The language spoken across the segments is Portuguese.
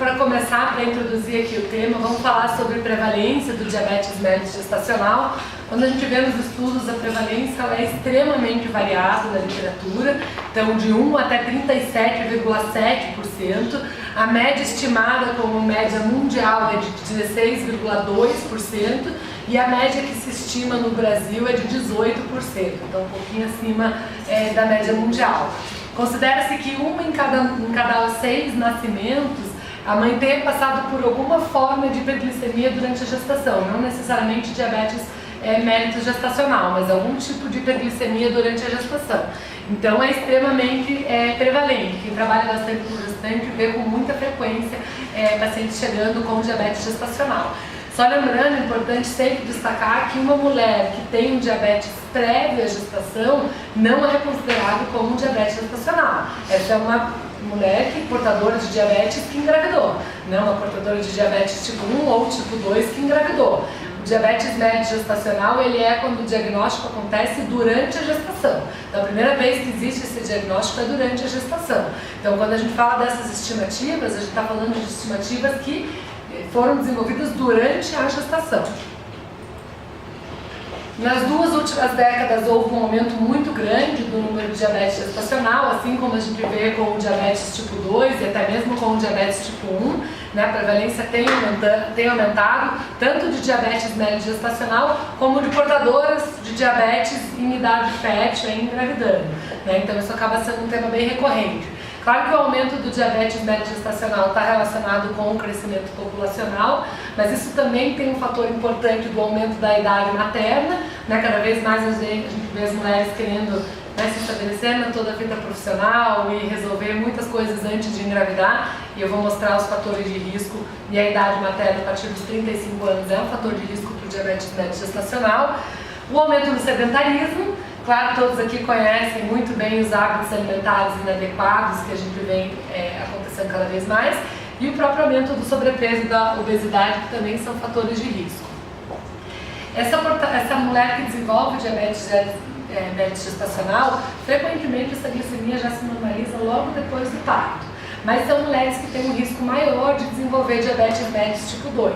para começar, para introduzir aqui o tema, vamos falar sobre prevalência do diabetes mellitus gestacional. Quando a gente vê nos estudos, a prevalência ela é extremamente variável na literatura, então de 1 até 37,7%. A média estimada como média mundial é de 16,2% e a média que se estima no Brasil é de 18%, então um pouquinho acima da média mundial. Considera-se que uma em cada 6 nascimentos a mãe tenha passado por alguma forma de hiperglicemia durante a gestação, não necessariamente diabetes mellitus gestacional, mas algum tipo de hiperglicemia durante a gestação. Então é extremamente prevalente. Quem trabalha bastante com gestante vê com muita frequência pacientes chegando com diabetes gestacional. Só lembrando, é importante sempre destacar que uma mulher que tem um diabetes prévio à gestação não é considerado como um diabetes gestacional. Essa é uma mulher portadora de diabetes que engravidou, não uma portadora de diabetes tipo 1 ou tipo 2 que engravidou. O diabetes mellitus gestacional ele é quando o diagnóstico acontece durante a gestação. Então a primeira vez que existe esse diagnóstico é durante a gestação. Então quando a gente fala dessas estimativas, a gente está falando de estimativas que foram desenvolvidas durante a gestação. Nas 2 últimas décadas houve um aumento muito grande do número de diabetes gestacional, assim como a gente vê com o diabetes tipo 2 e até mesmo com o diabetes tipo 1, né? A prevalência tem aumentado, tanto de diabetes mellitus gestacional como de portadoras de diabetes em idade fértil e engravidando, né? Então isso acaba sendo um tema bem recorrente. Claro que o aumento do diabetes mellitus gestacional está relacionado com o crescimento populacional, mas isso também tem um fator importante do aumento da idade materna, né? Cada vez mais a gente vê as mulheres querendo se estabelecer na toda a vida profissional e resolver muitas coisas antes de engravidar, e eu vou mostrar os fatores de risco, e a idade materna a partir dos 35 anos é um fator de risco para o diabetes mellitus gestacional. O aumento do sedentarismo. Claro, todos aqui conhecem muito bem os hábitos alimentares inadequados que a gente vem acontecendo cada vez mais, e o próprio aumento do sobrepeso e da obesidade, que também são fatores de risco. Essa mulher que desenvolve diabetes mellitus gestacional, frequentemente essa glicemia já se normaliza logo depois do parto, mas são mulheres que têm um risco maior de desenvolver diabetes mellitus tipo 2.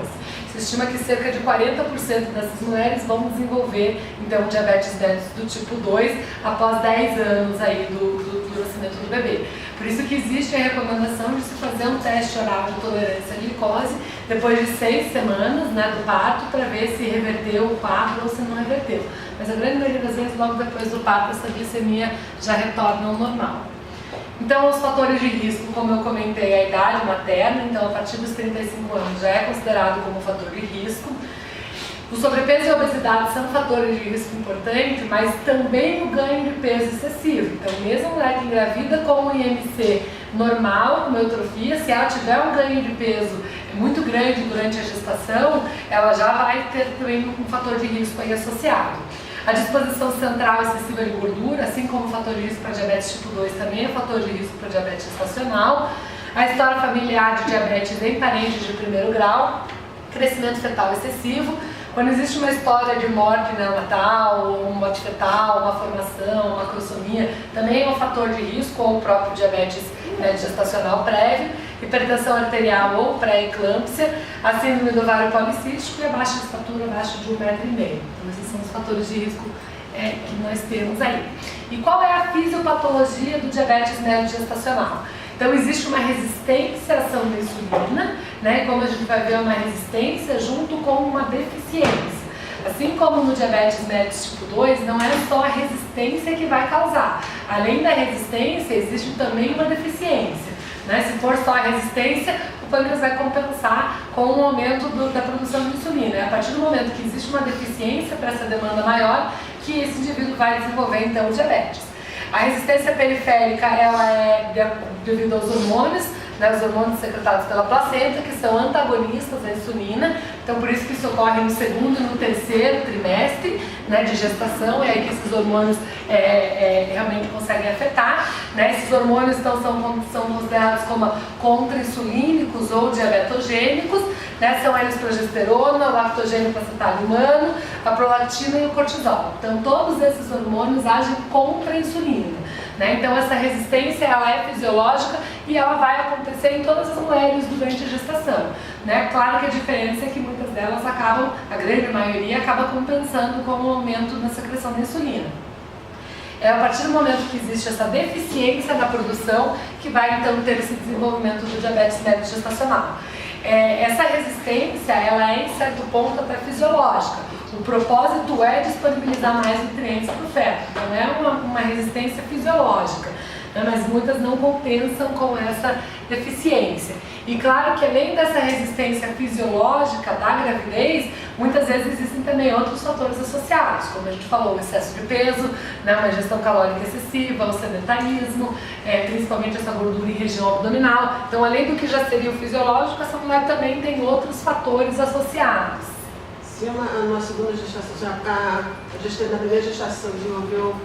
Se estima que cerca de 40% dessas mulheres vão desenvolver então diabetes mellitus do tipo 2 após 10 anos aí do nascimento do bebê. Por isso que existe a recomendação de se fazer um teste oral de tolerância à glicose depois de 6 semanas, né, do parto, para ver se reverteu o quadro ou se não reverteu. Mas a grande maioria das vezes, logo depois do parto, essa glicemia já retorna ao normal. Então, os fatores de risco, como eu comentei, a idade materna, então a partir dos 35 anos já é considerado como fator de risco. O sobrepeso e a obesidade são fatores de risco importantes, mas também o ganho de peso excessivo. Então, mesmo a mulher que engravida com um IMC normal, com eutrofia, se ela tiver um ganho de peso muito grande durante a gestação, ela já vai ter também um fator de risco aí associado. A disposição central excessiva de gordura, assim como o fator de risco para diabetes tipo 2, também é fator de risco para diabetes gestacional. A história familiar de diabetes em parentes de primeiro grau, crescimento fetal excessivo. Quando existe uma história de morte neonatal, uma morte fetal, uma formação, uma cromosomia, também é um fator de risco, ou o próprio diabetes gestacional prévio, hipertensão arterial ou pré-eclâmpsia, a síndrome do ovário policístico e a baixa estatura abaixo de 1,5 m. Então esses são os fatores de risco que nós temos aí. E qual é a fisiopatologia do diabetes mellitus gestacional? Então existe uma resistência à ação da insulina, né? Como a gente vai ver, uma resistência junto com uma deficiência. Assim como no diabetes mellitus tipo 2, não é só a resistência que vai causar. Além da resistência, existe também uma deficiência, né? Se for só a resistência, o pâncreas vai compensar com um aumento da produção de insulina. É a partir do momento que existe uma deficiência para essa demanda maior, que esse indivíduo vai desenvolver então o diabetes. A resistência periférica ela é devido aos hormônios, né, os hormônios secretados pela placenta, que são antagonistas à insulina. Então, por isso que isso ocorre no segundo e no terceiro trimestre, né, de gestação, é aí que esses hormônios realmente conseguem afetar. Né? Esses hormônios então, são considerados como contra-insulínicos ou diabetogênicos, né? São eles progesterona, o lactogênico acetário humano, a prolactina e o cortisol. Então, todos esses hormônios agem contra a insulina. né? Então essa resistência ela é fisiológica e ela vai acontecer em todas as mulheres durante a gestação, né? Claro que a diferença é que muitas delas acabam, a grande maioria acaba compensando com o aumento na secreção da insulina. É a partir do momento que existe essa deficiência na produção que vai então ter esse desenvolvimento do diabetes mellitus gestacional. Essa resistência ela é em certo ponto até fisiológica. O propósito é disponibilizar mais nutrientes para o feto, então é uma resistência fisiológica, né? Mas muitas não compensam com essa deficiência. E claro que além dessa resistência fisiológica da gravidez, muitas vezes existem também outros fatores associados, como a gente falou, o excesso de peso, né, uma ingestão calórica excessiva, o sedentarismo, principalmente essa gordura em região abdominal. Então, além do que já seria o fisiológico, essa mulher também tem outros fatores associados. Se uma segunda gestação, na primeira gestação desenvolveu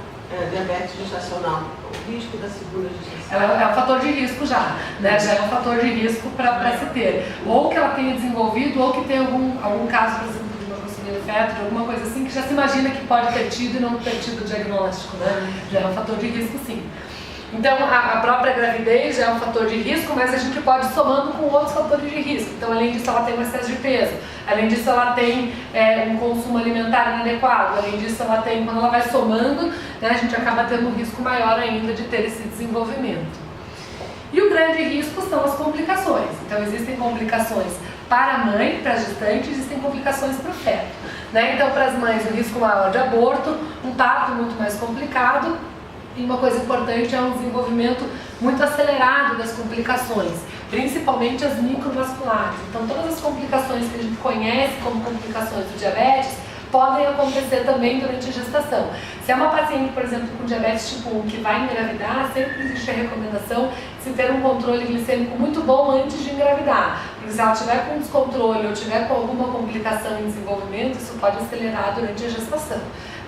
diabetes gestacional, o risco da segunda gestação? Ela é um fator de risco já, né? Já é um fator de risco para se ter. Ou que ela tenha desenvolvido, ou que tenha algum caso, por exemplo, de uma glicemia do feto, de alguma coisa assim, que já se imagina que pode ter tido e não ter tido o diagnóstico, né? Já é um fator de risco, sim. Então, a própria gravidez já é um fator de risco, mas a gente pode ir somando com outros fatores de risco. Então, além disso, ela tem um excesso de peso. Além disso, ela tem um consumo alimentar inadequado. Além disso, ela tem, quando ela vai somando, né, a gente acaba tendo um risco maior ainda de ter esse desenvolvimento. E o grande risco são as complicações. Então, existem complicações para a mãe, para a gestante, existem complicações para o feto, né? Então, para as mães, o risco maior de aborto, um parto muito mais complicado. E uma coisa importante é um desenvolvimento muito acelerado das complicações, principalmente as microvasculares. Então, todas as complicações que a gente conhece como complicações do diabetes podem acontecer também durante a gestação. Se é uma paciente, por exemplo, com diabetes tipo 1 que vai engravidar, sempre existe a recomendação de se ter um controle glicêmico muito bom antes de engravidar. Porque se ela tiver com descontrole ou tiver com alguma complicação em desenvolvimento, isso pode acelerar durante a gestação,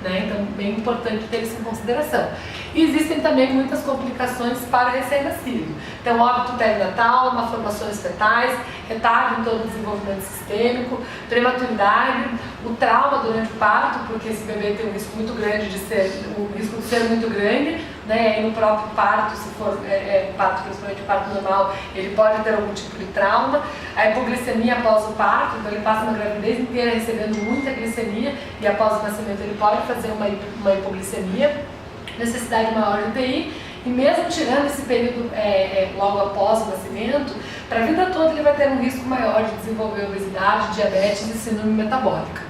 né? Então, bem importante ter isso em consideração. E existem também muitas complicações para recém-nascido. Então, óbito perinatal, malformações fetais, retardo em todo o desenvolvimento sistêmico, prematuridade, o trauma durante o parto, porque esse bebê tem um risco muito grande de ser muito grande, né? E no próprio parto, se for parto, principalmente parto normal, ele pode ter algum tipo de trauma. A hipoglicemia após o parto, então ele passa uma gravidez inteira recebendo muita glicemia e após o nascimento ele pode fazer uma hipoglicemia, necessidade maior de UTI, e mesmo tirando esse período logo após o nascimento, para a vida toda ele vai ter um risco maior de desenvolver obesidade, diabetes e síndrome metabólica.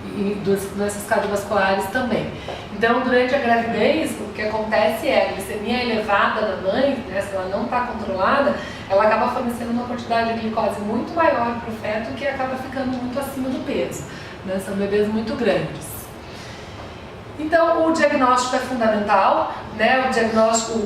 E doenças cardiovasculares também. Então, durante a gravidez, o que acontece é a glicemia elevada da mãe, né, se ela não está controlada, ela acaba fornecendo uma quantidade de glicose muito maior para o feto, que acaba ficando muito acima do peso, né? São bebês muito grandes. Então, o diagnóstico é fundamental, né? O diagnóstico,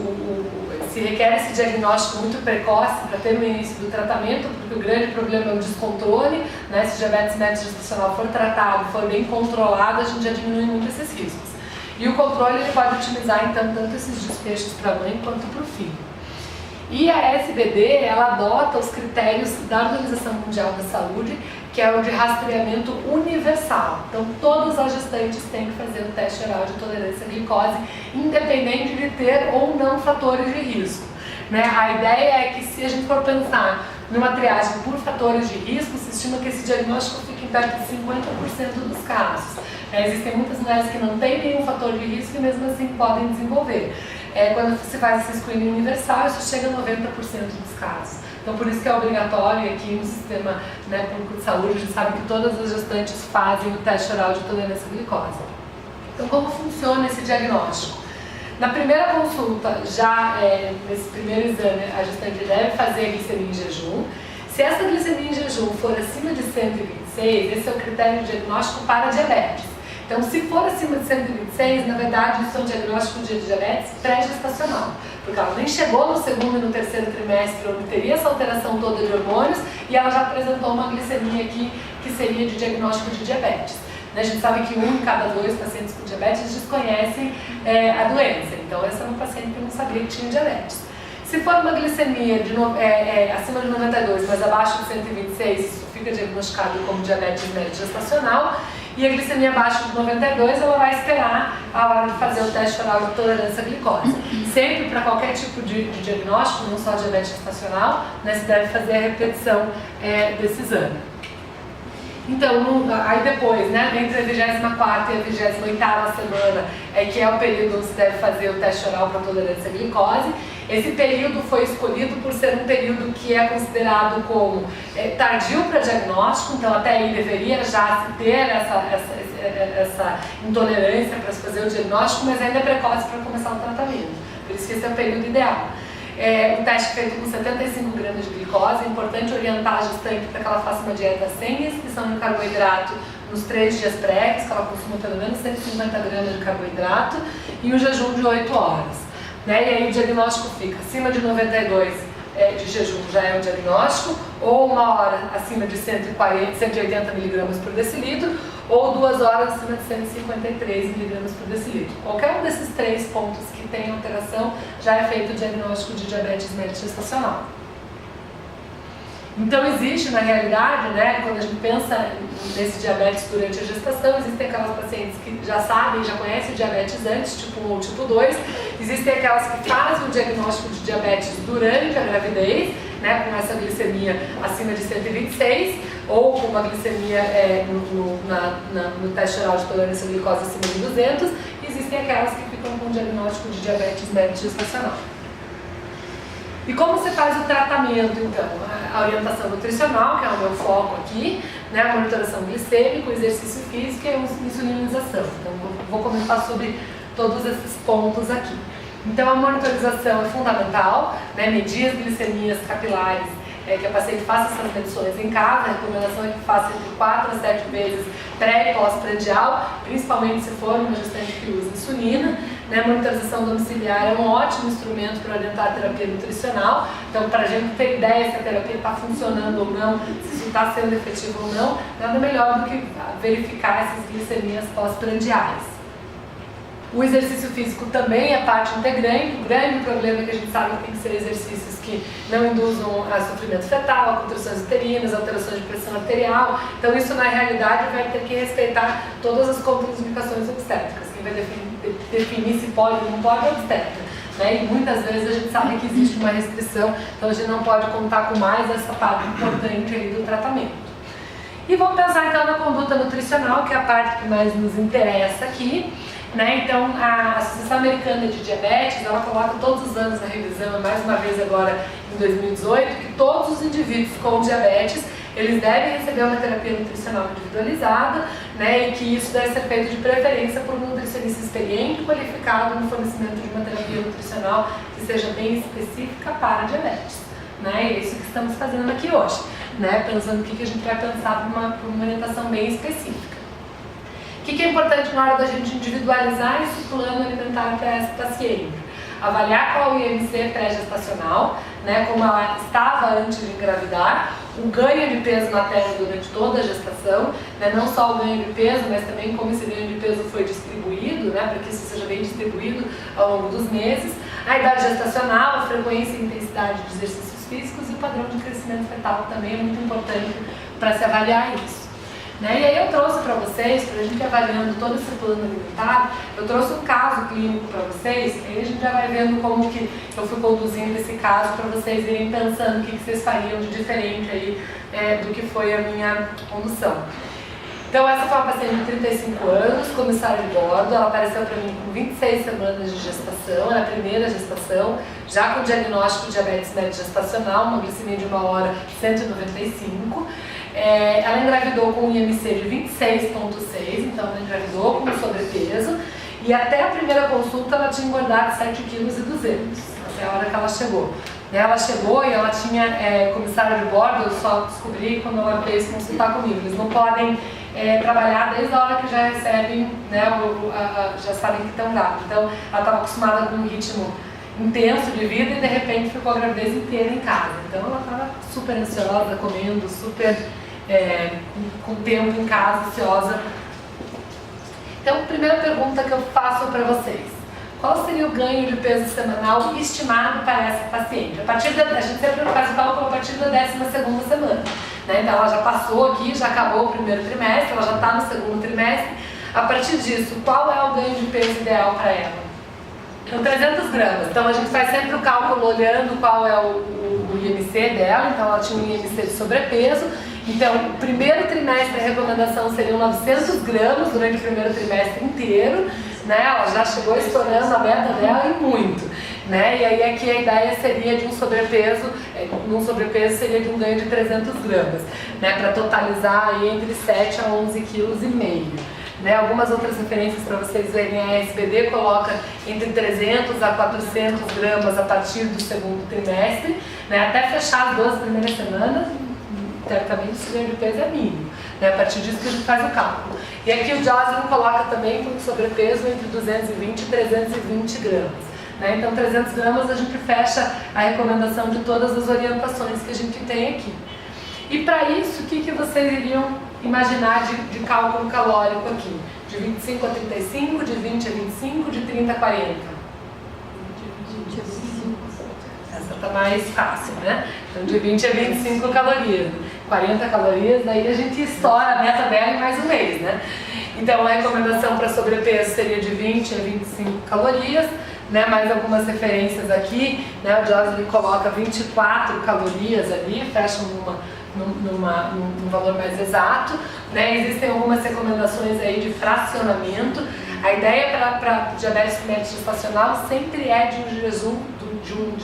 se requer esse diagnóstico muito precoce para ter o início do tratamento, porque o grande problema é o descontrole, né? Se o diabetes mellitus gestacional for tratado, for bem controlado, a gente já diminui muito esses riscos. E o controle ele pode otimizar, então, tanto esses desfechos para a mãe quanto para o filho. E a SBD, ela adota os critérios da Organização Mundial da Saúde, que é o de rastreamento universal. Então, todas as gestantes têm que fazer o teste geral de tolerância à glicose, independente de ter ou não fatores de risco, né? A ideia é que, se a gente for pensar numa triagem por fatores de risco, se estima que esse diagnóstico fique em perto de 50% dos casos. Existem muitas mulheres que não têm nenhum fator de risco e mesmo assim podem desenvolver. Quando se faz esse screening universal, isso chega a 90% dos casos. Então, por isso que é obrigatório aqui no sistema, né, público de saúde, a gente sabe que todas as gestantes fazem o teste oral de tolerância à glicose. Então, como funciona esse diagnóstico? Na primeira consulta, já nesse primeiro exame, a gestante deve fazer a glicemia em jejum. Se essa glicemia em jejum for acima de 126, esse é o critério diagnóstico para diabetes. Então, se for acima de 126, na verdade, isso é um diagnóstico de diabetes pré-gestacional, porque ela nem chegou no segundo e no terceiro trimestre, onde teria essa alteração toda de hormônios, e ela já apresentou uma glicemia aqui que seria de diagnóstico de diabetes. A gente sabe que 1 em cada 2 pacientes com diabetes desconhecem a doença, então essa é uma paciente que não sabia que tinha diabetes. Se for uma glicemia acima de 92, mas abaixo de 126, isso fica diagnosticado como diabetes mellitus gestacional. e a glicemia abaixo de 92, ela vai esperar a hora de fazer o teste oral de tolerância à glicose. Sempre para qualquer tipo de diagnóstico, não só diabetes gestacional, né, se deve fazer a repetição desse exame. Então, aí depois, né, entre a 24ª e a 28ª semana, que é o período onde se deve fazer o teste oral para tolerância à glicose. Esse período foi escolhido por ser um período que é considerado como tardio para diagnóstico, então até aí deveria já se ter essa intolerância para se fazer o diagnóstico, mas ainda é precoce para começar o tratamento. Por isso que esse é o período ideal. Um teste feito com 75 gramas de glicose, é importante orientar a gestante para que ela faça uma dieta sem restrição de carboidrato nos 3 dias prévios, que ela consuma pelo menos 150 gramas de carboidrato e um jejum de 8 horas. Né? E aí o diagnóstico fica acima de 92 de jejum já é o diagnóstico, ou 1 hora acima de 180 miligramas por decilitro, ou 2 horas acima de 153 miligramas por decilitro. Qualquer um desses 3 pontos que tem alteração já é feito o diagnóstico de diabetes mellitus gestacional. Então existe na realidade, né, quando a gente pensa nesse diabetes durante a gestação, existem aquelas pacientes que já sabem, já conhecem o diabetes antes, tipo 1 ou tipo 2, existem aquelas que fazem o diagnóstico de diabetes durante a gravidez, né, com essa glicemia acima de 126, ou com uma glicemia no teste oral de tolerância à glicose acima de 200, e existem aquelas que ficam com o diagnóstico de diabetes mellitus gestacional. E como se faz o tratamento, então? A orientação nutricional, que é o meu foco aqui, né? A monitoração glicêmica, o exercício físico e a insulinização. Então, vou comentar sobre todos esses pontos aqui. Então, a monitorização é fundamental, né? Medir as glicemias capilares, que a paciente faça essas medições em casa. A recomendação é que faça entre 4 a 7 vezes pré e pós-prandial, principalmente se for uma gestante que usa insulina. Né, a monitorização domiciliar é um ótimo instrumento para orientar a terapia nutricional. Então, para a gente ter ideia se a terapia está funcionando ou não, se isso está sendo efetivo ou não, nada melhor do que verificar essas glicemias pós-prandiais. O exercício físico também é parte integrante. O grande problema é que a gente sabe que tem que ser exercícios que não induzam a sofrimento fetal, a contrações uterinas, alterações de pressão arterial. Então, isso na realidade vai ter que respeitar todas as contraindicações obstétricas. Quem vai definir se pode ou não pode é o obstetra. Né? E muitas vezes a gente sabe que existe uma restrição, então a gente não pode contar com mais essa parte importante aí do tratamento. E vamos pensar então na conduta nutricional, que é a parte que mais nos interessa aqui. Né? Então, a Associação Americana de Diabetes, ela coloca todos os anos na revisão, mais uma vez agora em 2018, que todos os indivíduos com diabetes, eles devem receber uma terapia nutricional individualizada, né? E que isso deve ser feito de preferência por um nutricionista experiente e qualificado no fornecimento de uma terapia nutricional que seja bem específica para diabetes. Né? E é isso que estamos fazendo aqui hoje, né? Pensando o que a gente vai pensar para uma orientação bem específica. O que é importante na hora da gente individualizar esse plano alimentar para essa paciente? Avaliar qual é o IMC pré-gestacional, né, como ela estava antes de engravidar, o ganho de peso materno durante toda a gestação, né, não só o ganho de peso, mas também como esse ganho de peso foi distribuído, né, para que isso seja bem distribuído ao longo dos meses, a idade gestacional, a frequência e intensidade de exercícios físicos e o padrão de crescimento fetal também é muito importante para se avaliar isso. Né? E aí eu trouxe para vocês, para a gente ir avaliando todo esse plano alimentar, eu trouxe um caso clínico para vocês, e aí a gente já vai vendo como que eu fui conduzindo esse caso para vocês irem pensando o que vocês fariam de diferente aí do que foi a minha condução. Então essa foi uma paciente de 35 anos, comissária de bordo, ela apareceu para mim com 26 semanas de gestação, era a primeira gestação, já com diagnóstico de diabetes mellitus gestacional, uma glicemia de 1 hora 195. Ela engravidou com um IMC de 26,6, então ela engravidou com sobrepeso e até a primeira consulta ela tinha engordado 7,2 kg, até a hora que ela chegou. Ela chegou e ela tinha comissário de bordo, eu só descobri quando ela veio se consultar comigo. Eles não podem trabalhar desde a hora que já recebem, né, já sabem que estão grávidos. Então ela estava acostumada com um ritmo intenso de vida e de repente ficou a gravidez inteira em casa. Então ela estava super ansiosa, comendo, super com tempo em casa, ansiosa. Então, primeira pergunta que eu faço para vocês: qual seria o ganho de peso semanal estimado para essa paciente? A gente sempre faz o cálculo a partir da 12ª semana. né? Então ela já passou aqui, já acabou o primeiro trimestre, ela já está no segundo trimestre. A partir disso, qual é o ganho de peso ideal para ela? Então, 300 gramas. Então a gente faz sempre o cálculo olhando qual é o IMC dela. Então ela tinha um IMC de sobrepeso. Então, o primeiro trimestre a recomendação seriam 900 gramas durante o primeiro trimestre inteiro, né? Ela já chegou estourando a meta dela e muito, né? E aí aqui a ideia seria de um sobrepeso, seria de um ganho de 300 gramas, né? Para totalizar aí entre 7 a 11,5 kg. Né? Algumas outras referências para vocês verem, a SBD coloca entre 300 a 400 gramas a partir do segundo trimestre, né? Até fechar as 12 primeiras semanas. Teoricamente, esse ganho de peso é mínimo, né? A partir disso que a gente faz o cálculo. E aqui o Joslin coloca também com sobrepeso entre 220 e 320 gramas. Né? Então, 300 gramas a gente fecha a recomendação de todas as orientações que a gente tem aqui. E para isso, o que vocês iriam imaginar de cálculo calórico aqui? De 25 a 35, de 20 a 25, de 30 a 40? Essa tá mais fácil, né? Então, de 20 a 25 calorias. 40 calorias, daí a gente estoura a meta dela em mais um mês, né? Então, a recomendação para sobrepeso seria de 20 a 25 calorias, né? Mais algumas referências aqui, né? O Joslin coloca 24 calorias ali, fecha num valor mais exato, né? Existem algumas recomendações aí de fracionamento. A ideia para diabetes gestacional sempre é de um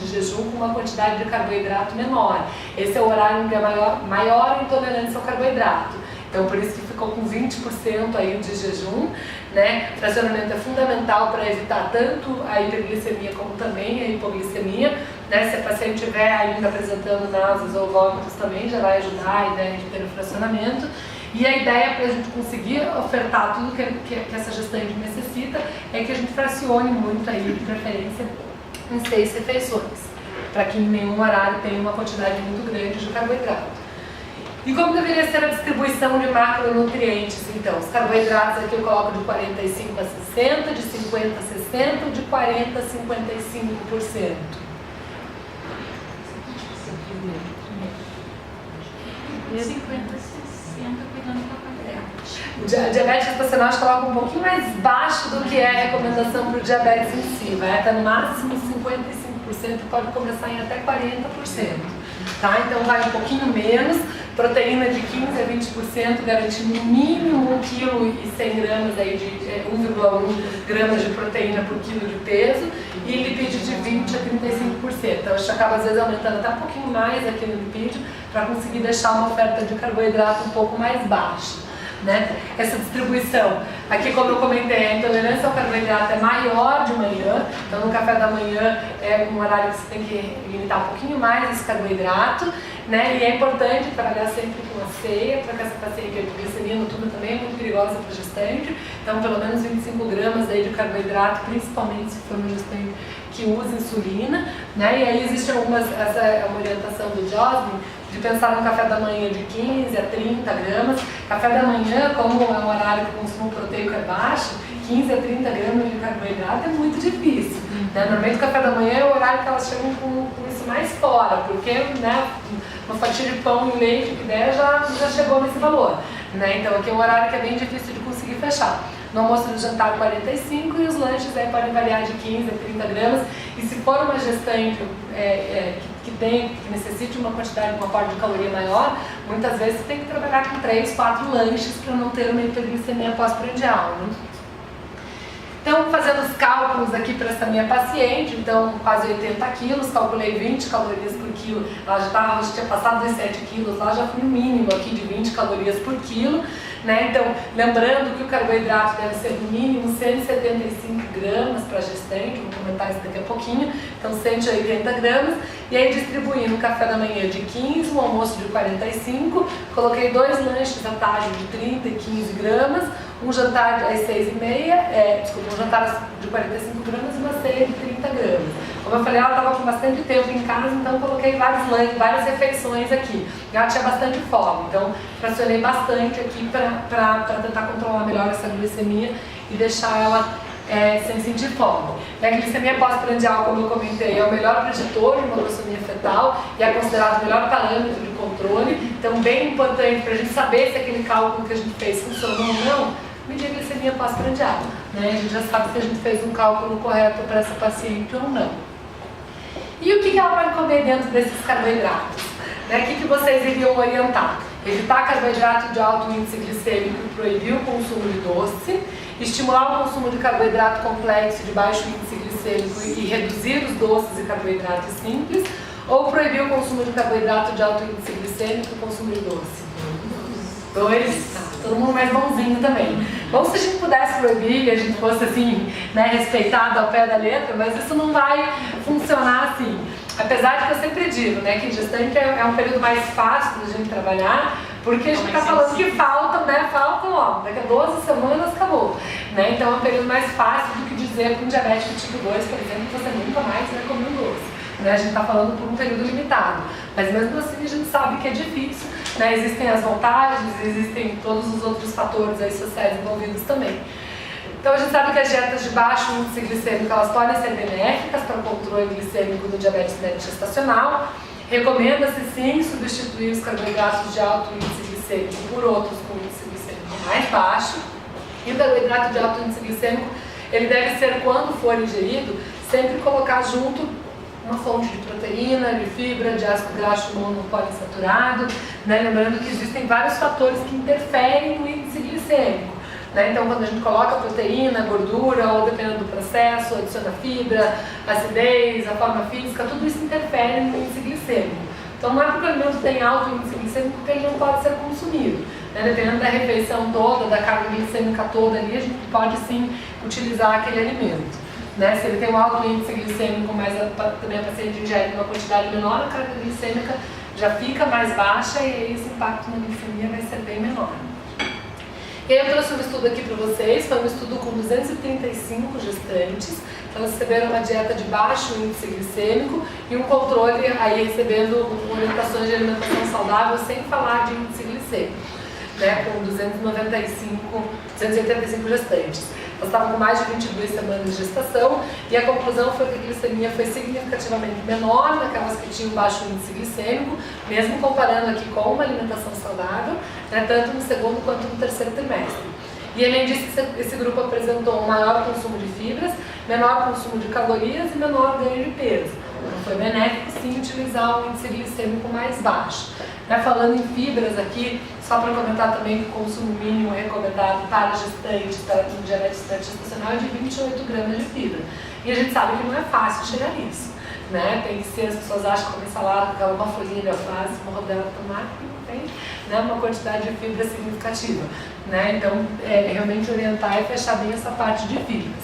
jejum com uma quantidade de carboidrato menor. Esse é o horário em que é maior intolerância ao carboidrato. Então, por isso que ficou com 20% aí de jejum, né? Fracionamento é fundamental para evitar tanto a hiperglicemia como também a hipoglicemia, né? Se a paciente estiver ainda apresentando náuseas ou vômitos também já vai ajudar a ideia de ter o fracionamento. E a ideia para a gente conseguir ofertar tudo que essa gestante necessita é que a gente fracione muito aí, de preferência em 6 refeições, para que em nenhum horário tenha uma quantidade muito grande de carboidrato. E como deveria ser a distribuição de macronutrientes, então? Os carboidratos aqui eu coloco de 45 a 60, de 50 a 60, de 40 a 55%. E 50 a 60 cuidando do carboidrato. O diabetes gestacional a gente coloca um pouquinho mais baixo do que é a recomendação para o diabetes em si, vai até no máximo 55%, pode começar em até 40%. Tá? Então vai um pouquinho menos, proteína de 15 a 20%, garantindo no mínimo 1,1 kg aí de 1,1 gramas de proteína por quilo de peso, e lipídio de 20 a 35%. Então a gente acaba às vezes aumentando até um pouquinho mais aqui no lipídio para conseguir deixar uma oferta de carboidrato um pouco mais baixa. Né? Essa distribuição, aqui como eu comentei, a intolerância ao carboidrato é maior de manhã, então no café da manhã é um horário que você tem que limitar um pouquinho mais esse carboidrato, né? E é importante trabalhar sempre com a ceia, para que essa paciente, a glicemia noturna também é muito perigosa para a gestante, então pelo menos 25 gramas aí de carboidrato, principalmente se for uma gestante que usa insulina, né? E aí existe essa é uma orientação do Joslin, de pensar no café da manhã de 15 a 30 gramas. Café da manhã, como é um horário que o consumo proteico é baixo, 15 a 30 gramas de carboidrato é muito difícil. Né? Normalmente o café da manhã é o horário que elas chegam com isso mais fora, porque né, uma fatia de pão e leite que der já chegou nesse valor. Né? Então aqui é um horário que é bem difícil de conseguir fechar. No almoço do jantar 45 e os lanches aí podem variar de 15 a 30 gramas. E se for uma gestante que necessite uma quantidade, uma aporte de caloria maior, muitas vezes você tem que trabalhar com 3, 4 lanches para não ter uma hiperglicemia pós-prandial. Né? Então, fazendo os cálculos aqui para essa minha paciente, então quase 80 quilos, calculei 20 calorias por quilo, ela já tinha passado dos 7 quilos, lá já fui no mínimo aqui de 20 calorias por quilo. Né? Então, lembrando que o carboidrato deve ser no mínimo 175 gramas para gestante, vou comentar isso daqui a pouquinho, então 180 gramas, e aí distribuindo um café da manhã de 15, um almoço de 45, coloquei 2 lanches à tarde de 30 e 15 gramas, um jantar às 6h30, um jantar de 45 gramas e uma ceia de 30 gramas. Como eu falei, ela estava com bastante tempo em casa, então coloquei várias refeições aqui. Ela tinha bastante fome, então fracionei bastante aqui para tentar controlar melhor essa glicemia e deixar ela sem sentir fome. A glicemia pós-prandial, como eu comentei, é o melhor preditor de uma glicemia fetal e é considerado o melhor parâmetro de controle. Então, bem importante para a gente saber se aquele cálculo que a gente fez funcionou ou não, medir a glicemia pós-prandial. Né? A gente já sabe se a gente fez um cálculo correto para essa paciente ou não. E o que ela pode comer dentro desses carboidratos? Né? O que vocês iriam orientar? Evitar carboidrato de alto índice glicêmico e proibir o consumo de doce, estimular o consumo de carboidrato complexo de baixo índice glicêmico e reduzir os doces e carboidratos simples, ou proibir o consumo de carboidrato de alto índice glicêmico e o consumo de doce? Dois? Tá, todo mundo mais bonzinho também. Bom, se a gente pudesse proibir e a gente fosse assim, né, respeitado ao pé da letra, mas isso não vai funcionar assim. Apesar de que eu sempre digo, né, que gestante é um período mais fácil da gente trabalhar, porque a gente está falando que faltam, né, ó, daqui a 12 semanas acabou. Né? Então é um período mais fácil do que dizer para um diabético tipo 2, por exemplo, que você nunca mais vai comer um doce. Né? A gente está falando por um período limitado, mas mesmo assim a gente sabe que é difícil, né? Existem as vantagens, existem todos os outros fatores aí sociais envolvidos também. Então a gente sabe que as dietas de baixo índice glicêmico elas podem ser benéficas para o controle glicêmico do diabetes médio gestacional. Recomenda-se sim substituir os carboidratos de alto índice glicêmico por outros com índice glicêmico mais baixo. E o carboidrato de alto índice glicêmico ele deve ser, quando for ingerido, sempre colocar junto uma fonte de proteína, de fibra, de ácido graxo monopoliinsaturado, né? Lembrando que existem vários fatores que interferem no índice glicêmico. Né? Então, quando a gente coloca proteína, gordura, ou dependendo do processo, adiciona fibra, acidez, a forma física, tudo isso interfere no índice glicêmico. Então, não é porque o alimento tem alto índice glicêmico que ele não pode ser consumido. Né? Dependendo da refeição toda, da carga glicêmica toda ali, a gente pode sim utilizar aquele alimento. Né? Se ele tem um alto índice glicêmico, mas também a paciente ingere uma quantidade menor, a carga glicêmica já fica mais baixa e aí esse impacto na glicemia vai ser bem menor. E aí eu trouxe um estudo aqui para vocês, foi um estudo com 235 gestantes, elas receberam uma dieta de baixo índice glicêmico e um controle aí recebendo orientações de alimentação saudável sem falar de índice glicêmico, né, com 285 gestantes. Elas estavam com mais de 22 semanas de gestação e a conclusão foi que a glicemia foi significativamente menor naquelas que tinham baixo índice glicêmico, mesmo comparando aqui com uma alimentação saudável, né, tanto no segundo quanto no terceiro trimestre. E além disso, esse grupo apresentou um maior consumo de fibras, menor consumo de calorias e menor ganho de peso. Então foi benéfico sim utilizar um índice glicêmico mais baixo. Né, falando em fibras aqui, só para comentar também que o consumo mínimo recomendado para gestantes, para diabetes gestacional é de 28 gramas de fibra. E a gente sabe que não é fácil chegar nisso. Né? Tem que ser, as pessoas acham que comer salada, aquela uma folhinha de alface, uma rodela de tomate, não tem, né, uma quantidade de fibra significativa. Né? Então, realmente orientar e fechar bem essa parte de fibras.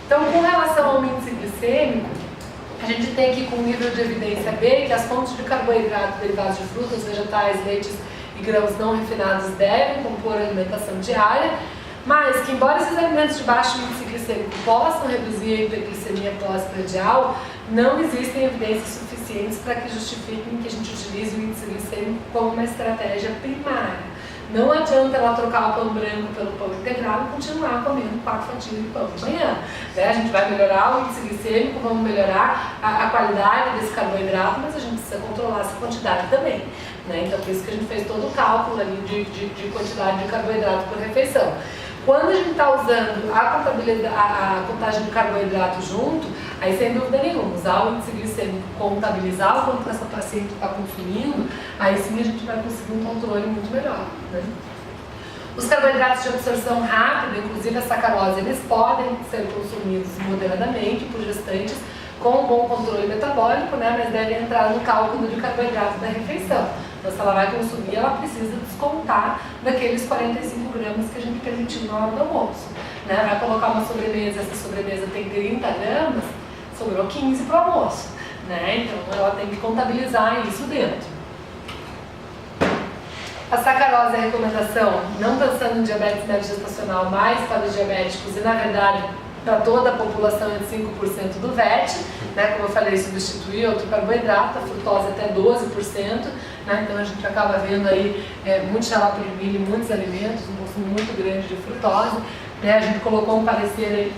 Então, com relação ao índice glicêmico, a gente tem aqui com nível de evidência B que as fontes de carboidrato derivados de frutas, vegetais, leites e grãos não refinados devem compor a alimentação diária, mas que embora esses alimentos de baixo índice glicêmico possam reduzir a hiperglicemia pós-prandial, não existem evidências suficientes para que justifiquem que a gente utilize o índice glicêmico como uma estratégia primária. Não adianta ela trocar o pão branco pelo pão integral e continuar comendo 4 fatias de pão de manhã. Né? A gente vai melhorar o índice glicêmico, vamos melhorar a qualidade desse carboidrato, mas a gente precisa controlar essa quantidade também. Né? Então, por isso que a gente fez todo o cálculo ali de quantidade de carboidrato por refeição. Quando a gente está usando a contagem de carboidrato junto, aí sem dúvida nenhuma, usar o índice glicêmico, contabilizar o quanto essa paciente está consumindo, aí sim a gente vai conseguir um controle muito melhor. Né? Os carboidratos de absorção rápida, inclusive a sacarose, eles podem ser consumidos moderadamente por gestantes com um bom controle metabólico, né, mas devem entrar no cálculo de carboidrato da refeição. Então, se ela vai consumir, ela precisa descontar daqueles 45 gramas que a gente permitiu na hora do almoço. Né? Vai colocar uma sobremesa, essa sobremesa tem 30 gramas, sobrou 15 para o almoço. Né? Então, ela tem que contabilizar isso dentro. A sacarose é a recomendação, não pensando em diabetes médio gestacional, mas para os diabéticos e, na verdade, para toda a população é de 5% do VET, né? Como eu falei, substituir outro carboidrato, a frutose até 12%, né? Então a gente acaba vendo aí muito xarope de milho em muitos alimentos, um consumo muito grande de frutose, A gente colocou um parecer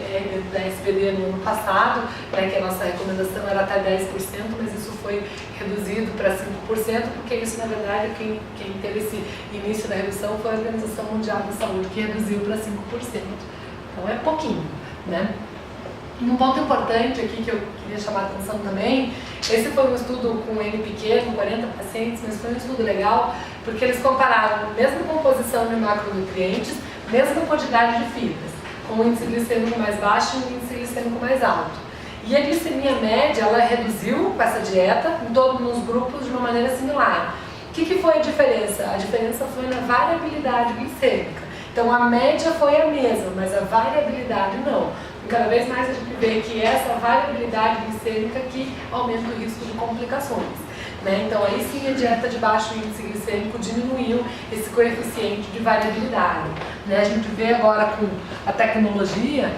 da SBD no ano passado, que a nossa recomendação era até 10%, mas isso foi reduzido para 5%, porque isso, na verdade, quem teve esse início da redução foi a Organização Mundial da Saúde, que reduziu para 5%. Então é pouquinho, né? Um ponto importante aqui que eu queria chamar a atenção também, esse foi um estudo com N pequeno, 40 pacientes, mas foi um estudo legal, porque eles compararam a mesma composição de macronutrientes, mesma quantidade de fibras, com um índice glicêmico mais baixo e um índice glicêmico mais alto. E a glicemia média, ela reduziu com essa dieta em todos os grupos de uma maneira similar. O que foi a diferença? A diferença foi na variabilidade glicêmica. Então a média foi a mesma, mas a variabilidade não. E cada vez mais a gente vê que essa variabilidade glicêmica que aumenta o risco de complicações. Então aí sim a dieta de baixo índice glicêmico diminuiu esse coeficiente de variabilidade. A gente vê agora com a tecnologia,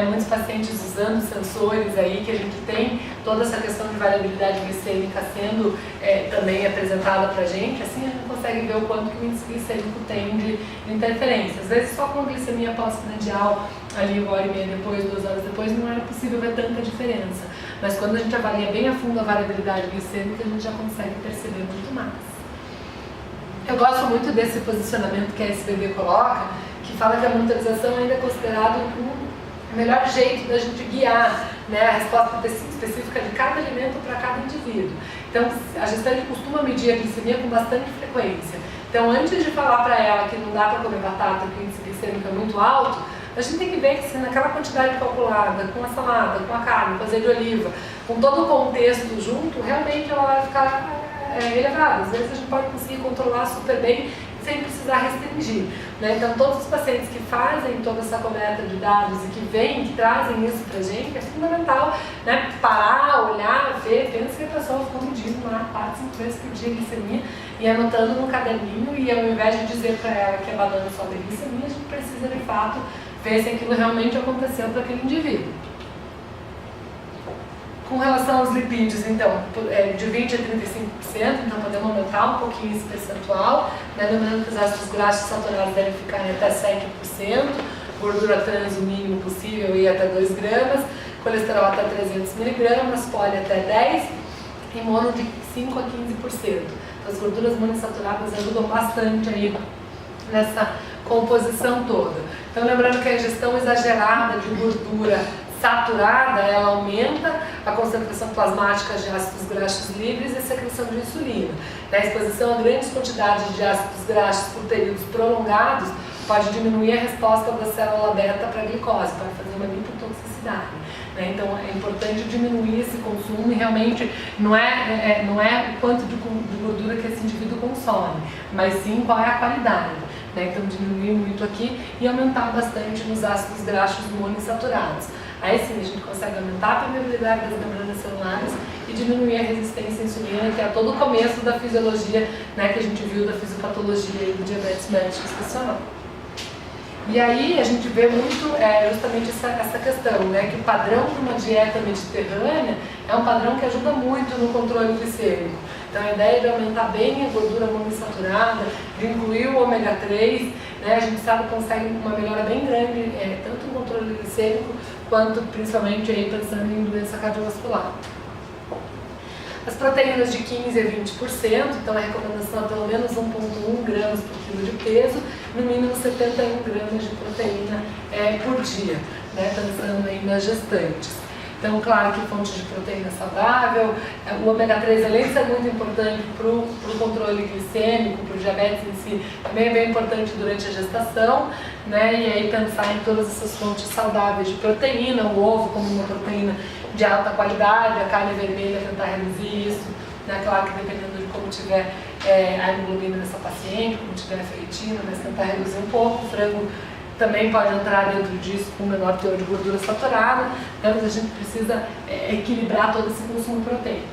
muitos pacientes usando sensores aí que a gente tem toda essa questão de variabilidade glicêmica sendo também apresentada para a gente, assim a gente consegue ver o quanto que o índice glicêmico tem de interferência. Às vezes só com a glicemia pós-prandial, ali 1h30 depois, 2 horas depois, não era possível ver tanta diferença. Mas quando a gente avalia bem a fundo a variabilidade glicêmica, a gente já consegue perceber muito mais. Eu gosto muito desse posicionamento que a SBD coloca, que fala que a monitorização ainda é considerado o melhor jeito da gente guiar a resposta específica de cada alimento para cada indivíduo. Então, a gestante costuma medir a glicemia com bastante frequência. Então, antes de falar para ela que não dá para comer batata, que o índice glicêmico é muito alto, a gente tem que ver que se naquela quantidade calculada, com a salada, com a carne, com azeite de oliva, com todo o contexto junto, realmente ela vai ficar elevada. Às vezes a gente pode conseguir controlar super bem sem precisar restringir. Então todos os pacientes que fazem toda essa coleta de dados e que vêm, que trazem isso pra gente, é fundamental parar, olhar, ver, pensa que a pessoa ficou medindo lá 4, 5 vezes por dia a glicemia e anotando no caderninho, e ao invés de dizer para ela que a banana sobe a glicemia, a gente precisa de fato ver se aquilo realmente aconteceu para aquele indivíduo. Com relação aos lipídios, então, de 20% a 35%, então podemos aumentar um pouquinho esse percentual, lembrando que os ácidos graxos saturados devem ficar em até 7%, gordura trans o mínimo possível e até 2 gramas, colesterol até 300 miligramas, poli até 10 e mono de 5 a 15%. Então, as gorduras monoinsaturadas ajudam bastante aí nessa composição toda. Então, lembrando que a ingestão exagerada de gordura saturada, ela aumenta a concentração plasmática de ácidos graxos livres e a secreção de insulina. A exposição a grandes quantidades de ácidos graxos por períodos prolongados pode diminuir a resposta da célula beta para a glicose, para fazer uma lipotoxicidade. Então é importante diminuir esse consumo e realmente não é o quanto de gordura que esse indivíduo consome, mas sim qual é a qualidade. Então diminuir muito aqui e aumentar bastante nos ácidos graxos monoinsaturados. Aí sim a gente consegue aumentar a permeabilidade das membranas celulares e diminuir a resistência à insulina, que é todo o começo da fisiologia que a gente viu da fisiopatologia e do diabetes mellitus gestacional. E aí a gente vê muito justamente essa questão, que o padrão de uma dieta mediterrânea é um padrão que ajuda muito no controle glicêmico. Então a ideia de aumentar bem a gordura monoinsaturada, de incluir o ômega 3, a gente sabe que consegue uma melhora bem grande, tanto no controle glicêmico, quanto principalmente aí pensando em doença cardiovascular. As proteínas de 15% a 20%, então a recomendação é pelo menos 1,1 gramas por quilo de peso, no mínimo 71 gramas de proteína por dia, pensando aí nas gestantes. Então, claro que fonte de proteína saudável, o ômega 3, além de ser muito importante para o controle glicêmico, para o diabetes em si, também é bem importante durante a gestação, e aí pensar em todas essas fontes saudáveis de proteína, o ovo como uma proteína de alta qualidade, a carne vermelha tentar reduzir isso, claro que dependendo de como tiver a hemoglobina dessa paciente, como tiver a ferritina, mas tentar reduzir um pouco, o frango também pode entrar dentro disso com menor teor de gordura saturada, mas a gente precisa equilibrar todo esse consumo proteico.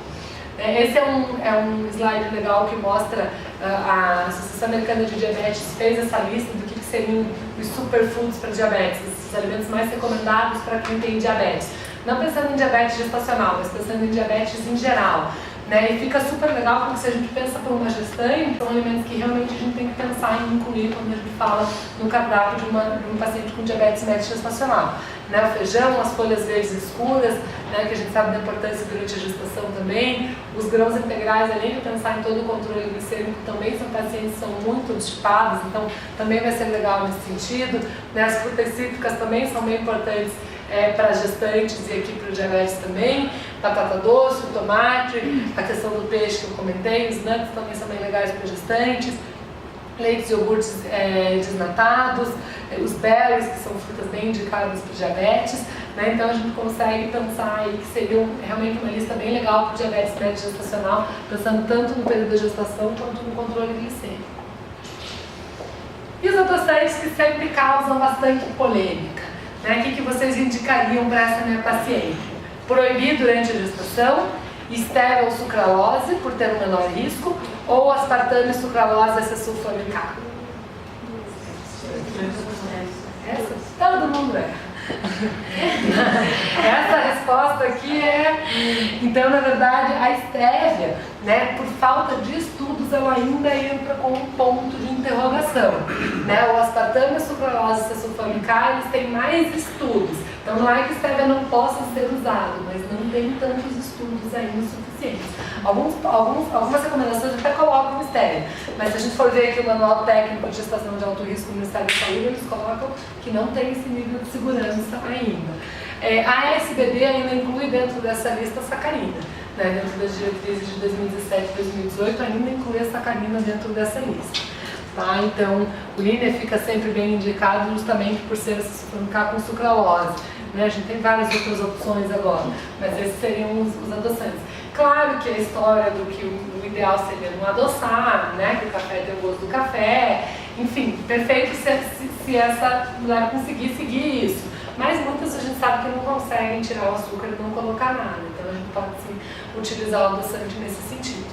Esse é um slide legal que mostra a Associação Americana de Diabetes fez essa lista do que seriam os superfoods para diabetes, os alimentos mais recomendados para quem tem diabetes. Não pensando em diabetes gestacional, mas pensando em diabetes em geral. né? E fica super legal porque se a gente pensa para uma gestante, são alimentos que realmente a gente tem que pensar em incluir quando a gente fala no cardápio de um paciente com diabetes mellitus gestacional. Né? O feijão, as folhas verdes escuras, né? Que a gente sabe da importância durante a gestação também. Os grãos integrais, além de pensar em todo o controle glicêmico, também são pacientes que são muito obstipados, então também vai ser legal nesse sentido. Né? As frutas cítricas também são bem importantes para gestantes e aqui para o diabetes também. Batata doce, o tomate, a questão do peixe que eu comentei, os nuts também são bem legais para gestantes. Leites e iogurtes desnatados, os berries, que são frutas bem indicadas para diabetes, né? Então a gente consegue pensar aí que seria realmente uma lista bem legal para o diabetes mellitus gestacional, pensando tanto no período da gestação quanto no controle glicêmico. E os adoçantes que sempre causam bastante polêmica, né? O que vocês indicariam para essa minha paciente? Proibir durante a gestação, stevia ou sucralose, por ter um menor risco, ou aspartame, sucralose, acesulfame-K? Essa? Todo mundo é. Essa resposta aqui é... Então, na verdade, a stevia, né, por falta de estudos, ela ainda entra com um ponto de interrogação. Né? O aspartame, a sucralose, acesulfame-K, eles têm mais estudos. Então, não é que stevia não possa ser usado, mas não tem tantos estudos ainda suficientes. Algumas recomendações até colocam stevia, mas se a gente for ver aqui o Manual Técnico de Gestação de Alto Risco do Ministério da Saúde, eles colocam que não tem esse nível de segurança ainda. A ASBD ainda inclui dentro dessa lista a sacarina, né? Dentro das diretrizes de 2017 e 2018 ainda inclui a sacarina dentro dessa lista. Tá? Então, o Línia fica sempre bem indicado justamente por ser acesulfame-K com sucralose. Né? A gente tem várias outras opções agora, mas esses seriam os adoçantes. Claro que a história do que o ideal seria não adoçar, né? Que o café tem o gosto do café, enfim, perfeito se essa mulher conseguir seguir isso. Mas muitas a gente sabe que não conseguem tirar o açúcar e não colocar nada, então a gente pode sim utilizar o adoçante nesse sentido.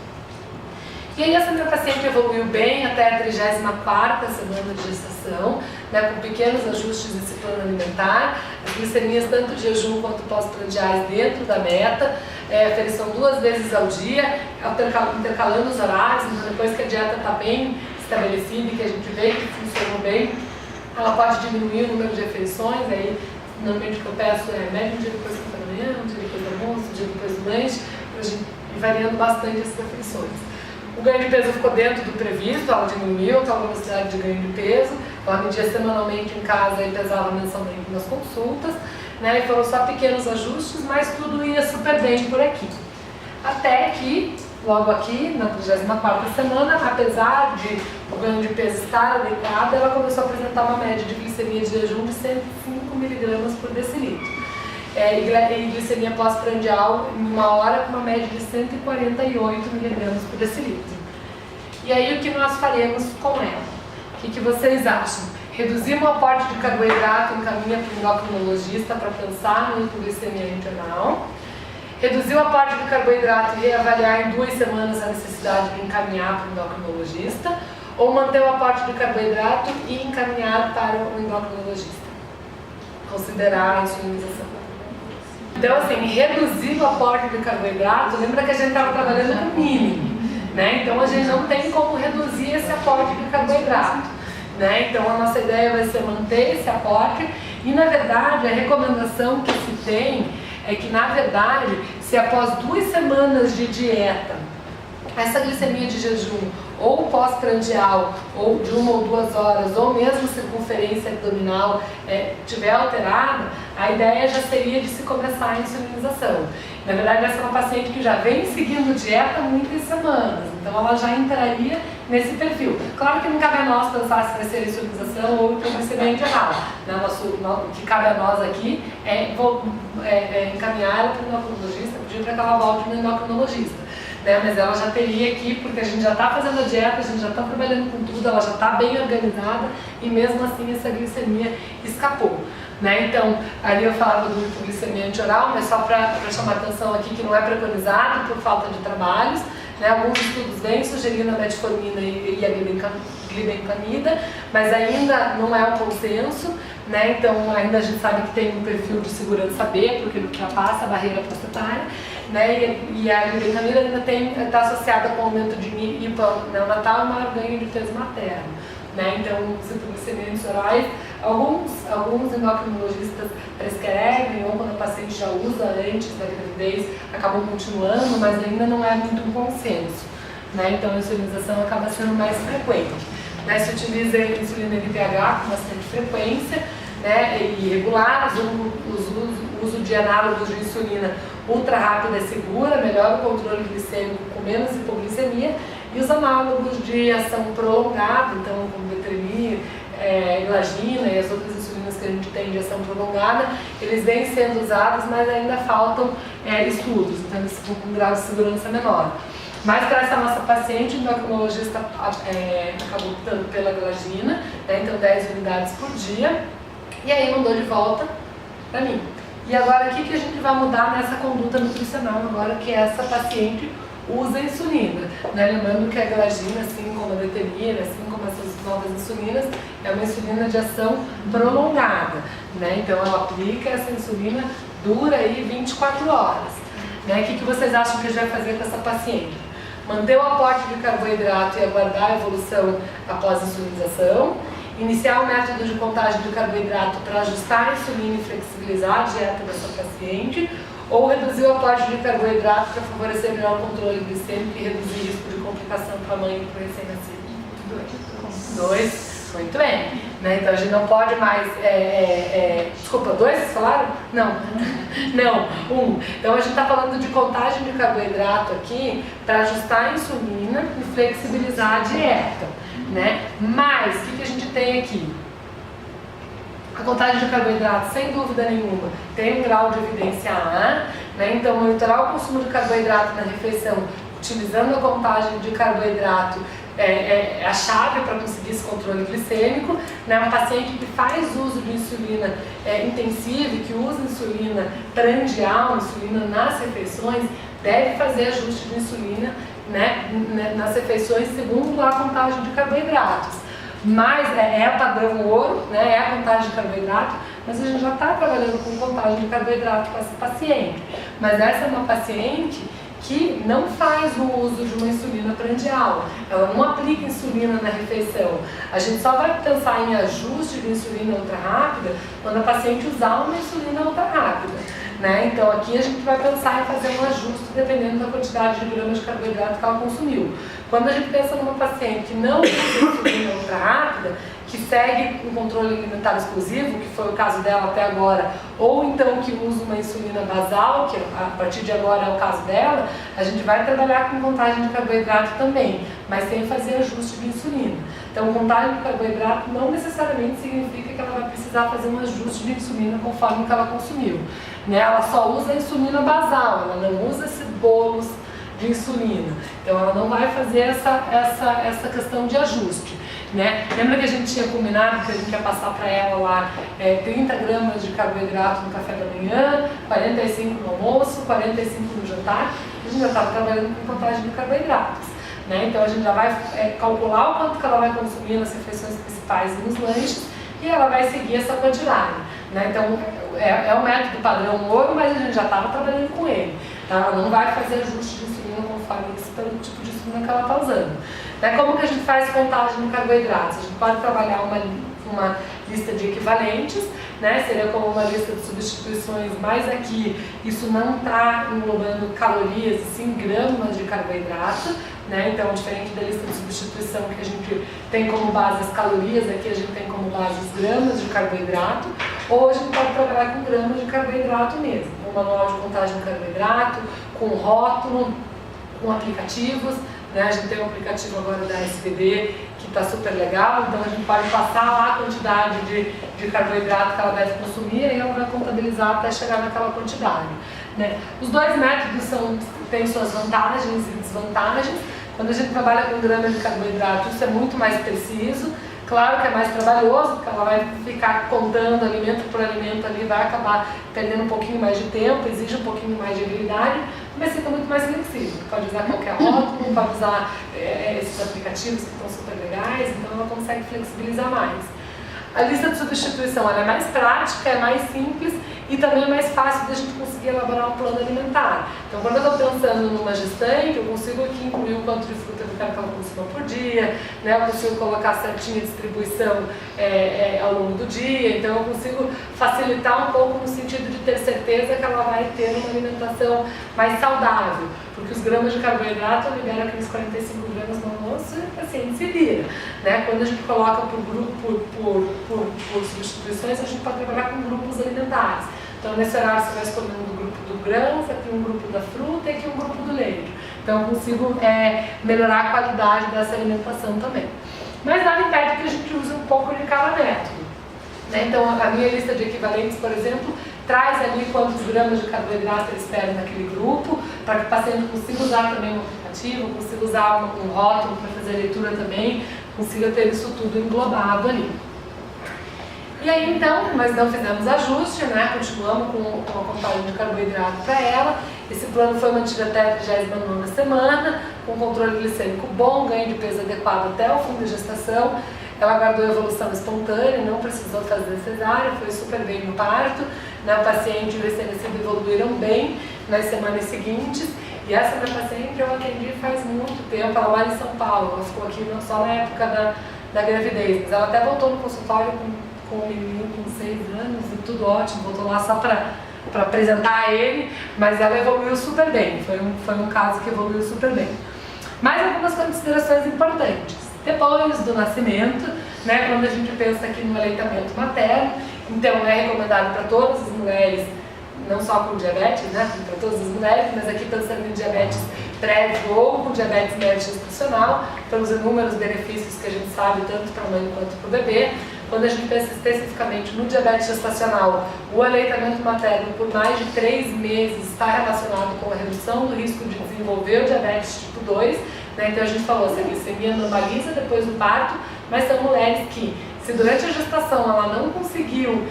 E aí essa minha paciente evoluiu bem até a 34ª semana de gestação, né, com pequenos ajustes desse plano alimentar, as glicemias tanto de jejum quanto pós-prandiais dentro da meta, aferição 2 vezes ao dia, intercalando os horários, então depois que a dieta está bem estabelecida e que a gente vê que funcionou bem, ela pode diminuir o número de aferições, aí normalmente o que eu peço é médio um dia depois do café da manhã, um dia depois do almoço, um dia depois do lanche, para a gente ir variando bastante essas aferições. O ganho de peso ficou dentro do previsto, ela diminuiu aquela velocidade de ganho de peso, ela media semanalmente em casa e pesava mensalmente nas consultas, né, e foram só pequenos ajustes, mas tudo ia super bem por aqui. Até que, logo aqui, na 34ª semana, apesar de o ganho de peso estar adequado, ela começou a apresentar uma média de glicemia de jejum de 105 mg por decilitro. E glicemia pós-prandial em 1 hora com uma média de 148 mg por decilitro. E aí o que nós faremos com ela? O que vocês acham? Reduzir o aporte de carboidrato, encaminha para o endocrinologista para pensar no hipoglicemia internal. Reduzir o aporte de carboidrato e reavaliar em 2 semanas a necessidade de encaminhar para o endocrinologista. Ou manter o aporte de carboidrato e encaminhar para o endocrinologista. Considerar a insulinização. Então, assim, reduzir o aporte de carboidrato, lembra que a gente estava trabalhando com mínimo, né? Então, a gente não tem como reduzir esse aporte de carboidrato, né? Então, a nossa ideia vai ser manter esse aporte e, na verdade, a recomendação que se tem é que, na verdade, se após 2 semanas de dieta, essa glicemia de jejum ou pós-prandial, ou de 1 ou 2 horas, ou mesmo circunferência abdominal estiver alterada, a ideia já seria de se começar a insulinização. Na verdade, essa é uma paciente que já vem seguindo dieta há muitas semanas, então ela já entraria nesse perfil. Claro que não cabe a nós pensar se vai ser insulinização ou hipoglicemia internal. O que cabe a nós aqui é encaminhar ela para o endocrinologista, pedir para que ela volte no endocrinologista. Mas ela já teria aqui, porque a gente já está fazendo a dieta, a gente já está trabalhando com tudo, ela já está bem organizada e mesmo assim essa glicemia escapou. Então, ali eu falava do hipoglicemia antioral, mas só para chamar a atenção aqui que não é preconizado por falta de trabalhos. Alguns estudos vêm sugerindo a metformina e a glibenclamida, mas ainda não é um consenso, né? Então ainda a gente sabe que tem um perfil de segurança B, porque ele ultrapassa a barreira placentária, né? E a glibetamina ainda está associada com aumento de IPA neonatal e maior ganho de peso materno, né? Então, citoglicemiantes orais, alguns endocrinologistas prescrevem, ou quando a paciente já usa antes da gravidez, acabam continuando, mas ainda não é muito um consenso, né? Então a insulinização acaba sendo mais frequente, né? Se utiliza a insulina NPH com bastante frequência, né? E regular, o uso de análogos de insulina ultra rápida é segura, melhora o controle glicêmico com menos hipoglicemia, e os análogos de ação prolongada, então como Betremin, Glagina e as outras insulinas que a gente tem de ação prolongada, eles vêm sendo usados, mas ainda faltam estudos, então eles ficam com um grau de segurança menor. Mas para essa nossa paciente, o endocrinologista acabou optando pela Glagina, né, então 10 unidades por dia, e aí mandou de volta para mim. E agora o que a gente vai mudar nessa conduta nutricional agora que essa paciente usa insulina, né? Lembrando que a Glagina, assim como a Detemira, assim como essas novas insulinas, é uma insulina de ação prolongada, né? Então ela aplica essa insulina, dura aí 24 horas, né? O que vocês acham que a gente vai fazer com essa paciente? Manter o aporte de carboidrato e aguardar a evolução após a insulinização, iniciar o método de contagem de carboidrato para ajustar a insulina e flexibilizar a dieta dessa paciente, ou reduzir o aporte de carboidrato para favorecer melhor controle glicêmico e reduzir o risco de complicação para a mãe e para o recém-nascido? Dois. Muito bem. Né? Então a gente não pode mais... Desculpa, 2 vocês falaram? Não. Não, 1. Então a gente está falando de contagem de carboidrato aqui para ajustar a insulina e flexibilizar a dieta. Né? Mas, o que a gente tem aqui? A contagem de carboidrato, sem dúvida nenhuma, tem um grau de evidência A, né? Então monitorar o consumo de carboidrato na refeição, utilizando a contagem de carboidrato, é a chave para conseguir esse controle glicêmico, né? Um paciente que faz uso de insulina intensiva e que usa insulina prandial, insulina nas refeições, deve fazer ajuste de insulina, né, nas refeições segundo a contagem de carboidratos. Mas é padrão ouro, né, é a contagem de carboidrato, mas a gente já está trabalhando com contagem de carboidrato com essa paciente. Mas essa é uma paciente que não faz o uso de uma insulina prandial, ela não aplica insulina na refeição. A gente só vai pensar em ajuste de insulina ultra rápida quando a paciente usar uma insulina ultra rápida, né? Então aqui a gente vai pensar em fazer um ajuste dependendo da quantidade de gramas de carboidrato que ela consumiu. Quando a gente pensa numa paciente que não usa insulina ultra rápida, que segue um controle alimentar exclusivo, que foi o caso dela até agora, ou então que usa uma insulina basal, que a partir de agora é o caso dela, a gente vai trabalhar com contagem de carboidrato também, mas sem fazer ajuste de insulina. Então, contagem de carboidrato não necessariamente significa que ela vai precisar fazer um ajuste de insulina conforme o que ela consumiu, né? Ela só usa a insulina basal, ela não usa esses bolos de insulina. Então, ela não vai fazer essa questão de ajuste. Né? Lembra que a gente tinha combinado que a gente ia passar para ela lá 30 gramas de carboidrato no café da manhã, 45 no almoço, 45 no jantar? A gente já estava trabalhando com contagem de carboidratos. Né? Então a gente já vai calcular o quanto que ela vai consumir nas refeições principais e nos lanches e ela vai seguir essa quantidade. Né? Então é um método padrão ouro, mas a gente já estava trabalhando com ele. Tá? Ela não vai fazer ajuste de insulina conforme pelo tipo de insulina que ela está usando. Como que a gente faz contagem de carboidratos? A gente pode trabalhar uma lista de equivalentes, né? Seria como uma lista de substituições, mas aqui isso não está englobando calorias, e sim gramas de carboidrato, né? Então, diferente da lista de substituição que a gente tem como base as calorias, aqui a gente tem como base as gramas de carboidrato, ou a gente pode trabalhar com gramas de carboidrato mesmo, com manual de contagem de carboidrato, com rótulo, com aplicativos. Né? A gente tem um aplicativo agora da SBD que está super legal, então a gente pode passar lá a quantidade de carboidrato que ela deve consumir e ela vai contabilizar até chegar naquela quantidade. Né? Os dois métodos têm suas vantagens e desvantagens. Quando a gente trabalha com gramas de carboidrato, isso é muito mais preciso. Claro que é mais trabalhoso, porque ela vai ficar contando alimento por alimento ali, vai acabar perdendo um pouquinho mais de tempo, exige um pouquinho mais de habilidade, mas fica muito mais flexível. Pode usar qualquer rótulo, pode usar esses aplicativos que estão super legais, então ela consegue flexibilizar mais. A lista de substituição ela é mais prática, é mais simples e também é mais fácil de a gente conseguir elaborar um plano alimentar. Então, quando eu estou pensando numa gestante, eu consigo aqui incluir o quanto de fruta eu quero que ela consuma por dia, né? Eu consigo colocar certinha a distribuição ao longo do dia, então eu consigo facilitar um pouco no sentido de ter certeza que ela vai ter uma alimentação mais saudável, porque os gramas de carboidrato liberam aqueles 45 gramas no almoço e o paciente se vira, né? Quando a gente coloca por grupo, por substituições, a gente pode trabalhar com grupos alimentares. Então, nesse horário você vai escolhendo um grupo do grãos, aqui um grupo da fruta e aqui um grupo do leite. Então, eu consigo melhorar a qualidade dessa alimentação também. Mas nada impede que a gente use um pouco de cada método, né? Então, a minha lista de equivalentes, por exemplo, traz ali quantos gramas de carboidrato eles pedem naquele grupo, para que o paciente consiga usar também um aplicativo, consiga usar um rótulo para fazer a leitura também, consiga ter isso tudo englobado ali. E aí então, nós não fizemos ajuste, né? Continuamos com a contagem de carboidrato para ela. Esse plano foi mantido até a 39ª semana, com controle glicêmico bom, ganho de peso adequado até o fim da gestação. Ela guardou evolução espontânea, não precisou fazer cesárea, foi super bem no parto, né? O paciente e o recém-nascido evoluíram bem nas semanas seguintes. E essa minha paciente eu atendi faz muito tempo, ela mora em São Paulo, ela ficou aqui só na época da gravidez, mas ela até voltou no consultório com um menino com 6 anos e tudo ótimo, voltou lá só para apresentar ele, mas ela evoluiu super bem, foi um caso que evoluiu super bem. Mais algumas considerações importantes. Depois do nascimento, né, quando a gente pensa aqui no aleitamento materno, então é recomendado para todas as mulheres, não só com diabetes, né, para todas as mulheres, mas aqui pensando em diabetes prévio ou com diabetes médio gestacional, pelos inúmeros benefícios que a gente sabe, tanto para a mãe quanto para o bebê. Quando a gente pensa especificamente no diabetes gestacional, o aleitamento materno por mais de 3 meses está relacionado com a redução do risco de desenvolver o diabetes tipo 2, né? Então a gente falou, essa glicemia normaliza depois do parto, mas são mulheres que, se durante a gestação ela não conseguiu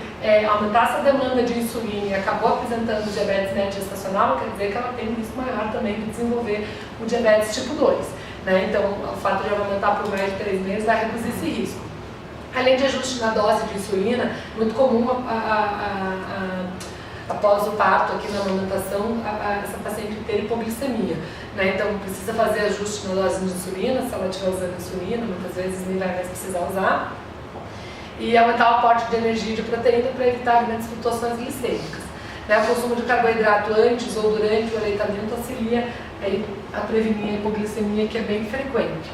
aumentar essa demanda de insulina e acabou apresentando diabetes médio gestacional, quer dizer que ela tem um risco maior também de desenvolver o diabetes tipo 2, né? Então o fato de aumentar por mais de 3 meses vai reduzir esse risco. Além de ajuste na dose de insulina, muito comum após o parto, aqui na amamentação, essa paciente ter hipoglicemia, né? Então precisa fazer ajuste na dose de insulina, se ela estiver usando insulina, muitas vezes nem vai mais precisar usar. E aumentar o aporte de energia e de proteína para evitar grandes flutuações glicêmicas, né? O consumo de carboidrato antes ou durante o aleitamento auxilia a prevenir a hipoglicemia, que é bem frequente.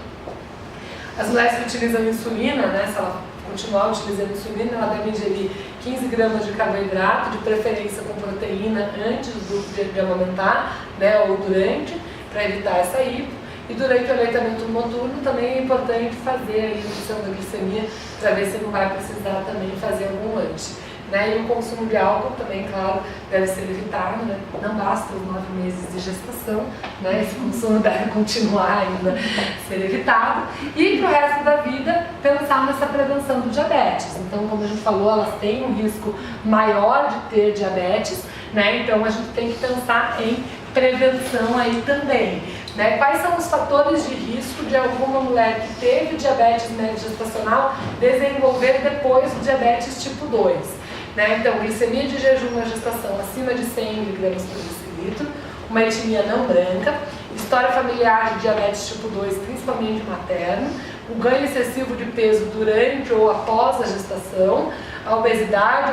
As mulheres que utilizam insulina, né, se ela continuar utilizando insulina, ela deve ingerir 15 gramas de carboidrato, de preferência com proteína, antes de amamentar, né, ou durante, para evitar essa hipo. E durante o aleitamento noturno também é importante fazer a redução da glicemia, para ver se não vai precisar também fazer algum lanche, né? E o consumo de álcool também, claro, deve ser evitado, né? Não basta os 9 meses de gestação, né? Esse consumo deve continuar ainda ser evitado. E para o resto da vida, pensar nessa prevenção do diabetes. Então, como a gente falou, elas têm um risco maior de ter diabetes, né? Então a gente tem que pensar em prevenção aí também, né? Quais são os fatores de risco de alguma mulher que teve diabetes médio gestacional desenvolver depois o diabetes tipo 2? Né? Então, glicemia de jejum na gestação acima de 100 mg por decilitro, uma etnia não branca, história familiar de diabetes tipo 2, principalmente materno, o ganho excessivo de peso durante ou após a gestação, a obesidade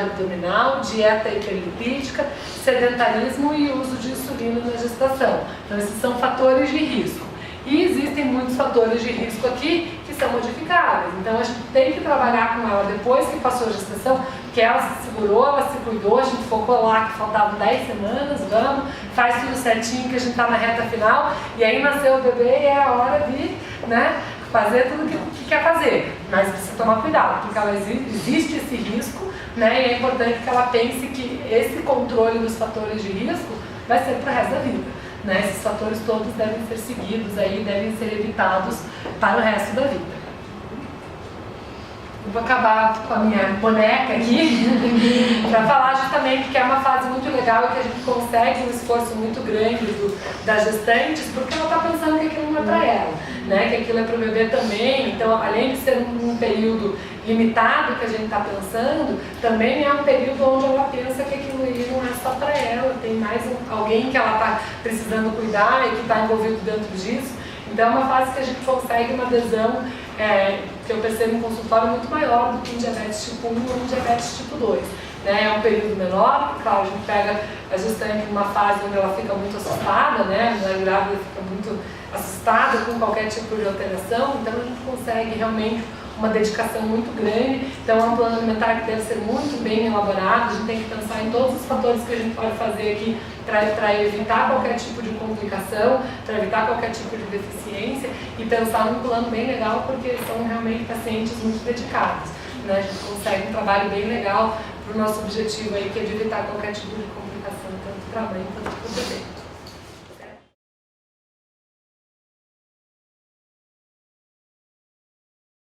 abdominal, dieta hiperlipídica, sedentarismo e uso de insulina na gestação. Então, esses são fatores de risco. E existem muitos fatores de risco aqui que são modificáveis. Então a gente tem que trabalhar com ela depois que passou a gestação, que ela se segurou, ela se cuidou, a gente focou lá que faltavam 10 semanas, vamos, faz tudo certinho que a gente está na reta final, e aí nasceu o bebê e é a hora de, né, fazer tudo o que quer fazer. Mas precisa tomar cuidado, porque existe esse risco, né, e é importante que ela pense que esse controle dos fatores de risco vai ser para o resto da vida. Né, esses fatores todos devem ser seguidos, aí, devem ser evitados para o resto da vida. Eu vou acabar com a minha boneca aqui para falar justamente que é uma fase muito legal e que a gente consegue um esforço muito grande das gestantes, porque ela está pensando que aquilo não é para ela, né? Que aquilo é para o bebê também. Então, além de ser um período limitado que a gente está pensando, também é um período onde ela pensa que aquilo ali não é só para ela, tem mais alguém que ela está precisando cuidar e que está envolvido dentro disso. Então é uma fase que a gente consegue uma adesão, que eu percebo em consultório, muito maior do que em diabetes tipo 1 ou em diabetes tipo 2. Né? É um período menor, porque, claro, a gente pega a gestante numa fase onde ela fica muito assustada, né? A mulher grávida fica muito assustada com qualquer tipo de alteração, então a gente consegue realmente uma dedicação muito grande. Então é um plano alimentar que deve ser muito bem elaborado, a gente tem que pensar em todos os fatores que a gente pode fazer aqui para evitar qualquer tipo de complicação, para evitar qualquer tipo de deficiência e pensar num plano bem legal, porque são realmente pacientes muito dedicados. Né? A gente consegue um trabalho bem legal para o nosso objetivo aí, que é de evitar qualquer tipo de complicação, tanto para a mãe quanto para o bebê.